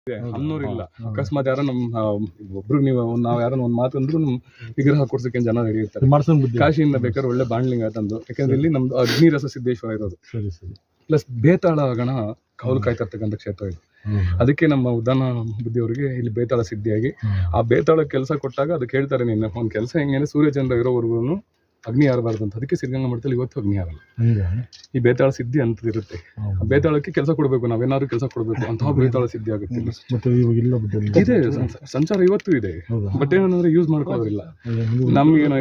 ಅನ್ನೋರು ಇಲ್ಲ. ಅಕಸ್ಮಾತ್ ಯಾರೋ ಒಬ್ರು ನಾವ್ ಯಾರನ್ನ ಒಂದ್ ಮಾತು ಅಂದ್ರು ವಿಗ್ರಹ ಕೊಡ್ಸಕ್ಕೆ ಜನ ನಡೆಯುತ್ತಾರೆ. ಕಾಶಿಯಿಂದ ಬೇಕಾದ್ರೆ ಒಳ್ಳೆ ಬಾಣ್ಲಿಂಗ ತಂದು, ಯಾಕಂದ್ರೆ ಇಲ್ಲಿ ನಮ್ದು ಅಗ್ನಿರಸ ಸಿದ್ದೇಶ್ವರ ಇರೋದು, ಪ್ಲಸ್ ಬೇತಾಳ ಗಣ ಕೌಲು ಕಾಯ್ತಿರ್ತಕ್ಕಂಥ ಕ್ಷೇತ್ರ ಇದು. ಅದಕ್ಕೆ ನಮ್ಮ ಉದ್ದಾನ ಬುದ್ಧಿಯವರಿಗೆ ಇಲ್ಲಿ ಬೇತಾಳ ಸಿದ್ಧಿಯಾಗಿ ಆ ಬೇತಾಳ ಕೆಲಸ ಕೊಟ್ಟಾಗ ಅದಕ್ಕೆ ಹೇಳ್ತಾರೆ, ನಿನ್ನ ಒಂದ್ ಕೆಲಸ ಹೆಂಗೆ ಸೂರ್ಯಚಂದ್ರ ಇರೋವರೆಗೂ ಅಗ್ನಿ ಆರಬಾರ್ದು ಅಂತ. ಅದಕ್ಕೆ ಸಿದ್ಧಗಂಗಾ ಮಠದಲ್ಲಿ ಇವತ್ತು ಅಗ್ನಿ ಆರಲ್ಲ. ಈ ಬೇತಾಳ ಸಿದ್ಧಿ ಅಂತ ಇರುತ್ತೆ. ಆ ಬೇತಾಳಕ್ಕೆ ಕೆಲಸ ಕೊಡಬೇಕು, ನಾವೇನಾದ್ರು ಕೆಲಸ ಕೊಡಬೇಕು ಅಂತಹ ಬೇತಾಳ ಸಿದ್ಧಿ ಆಗುತ್ತೆ. ಇದೆ ಸಂಚಾರ ಇವತ್ತು ಇದೆ, ಬಟ್ ಏನಂದ್ರೆ ಯೂಸ್ ಮಾಡ್ಕೊಳ್ಳೋದಿಲ್ಲ. ನಮ್ಗೇನೋ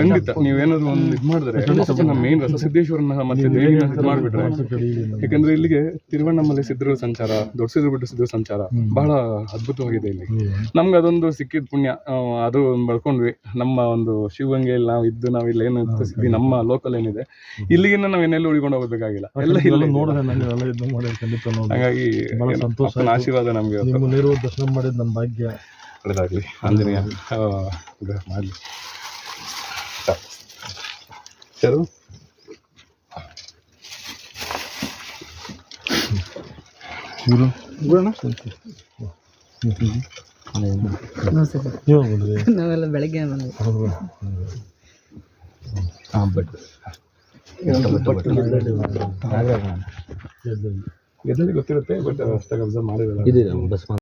ಖಂಡಿತ ನೀವೇನಾದ್ರು ಒಂದು ಇದು ಮಾಡಿದ್ರೆ ನಮ್ಮ ಮೇನ್ ರಸಸಿದ್ದೇಶ್ವರನ ಮತ್ತೆ ದೇವಿನ ಇದು ಮಾಡ್ಬಿಟ್ರೆ, ಯಾಕಂದ್ರೆ ಇಲ್ಲಿಗೆ ತಿರುವಣ್ಣಾಮಲೈ ಸಿದ್ಧರ ಸಂಚಾರ, ದೊಡ್ಡ ಸಿದ್ಧರ ಸಿದ್ಧರ ಸಂಚಾರ ಬಹಳ ಅದ್ಭುತವಾಗಿದೆ. ಇಲ್ಲಿ ನಮ್ಗೆ ಅದೊಂದು ಸಿಕ್ಕಿದ ಪುಣ್ಯ, ಅದು ಬಳಕೊಂಡ್ವಿ. ನಮ್ಮ ಒಂದು ಶಿವಗಂಗೆಯಲ್ಲಿ ನಾವು ಇದ್ದು, ನಾವು ಇಲ್ಲಿ ಏನು ಸಿದ್ಧಿ ನಮ್ಮ ಲೋಕಲ್ ಏನಿದೆ ಇಲ್ಲಿಗಿನ್ನ ನಾವ್ ಏನೆಲ್ಲ ಉಳಿಕೊಂಡು ಹೋಗ್ಬೇಕಾಗಿಲ್ಲ, ಎಲ್ಲ ಇಲ್ಲ. ಹಾಗಾಗಿ ಆಶೀರ್ವಾದ ನಮ್ಗೆ ದರ್ಶನ ಮಾಡಿದ್ ನಮ್ಮ ಭಾಗ್ಯ. ಒಳ್ಳೆದಾಗ್ಲಿ, ಆಂಜನೇಯ ಮಾಡ್ಲಿ. ಸರು ನಾವೆಲ್ಲ ಬೆಳಗ್ಗೆ ಗೊತ್ತಿರುತ್ತೆ, ಬಟ್ ಅಷ್ಟಾಗಿ ಅಬ್ಸರ್ವ್ ಮಾಡಿರಲ್ಲ.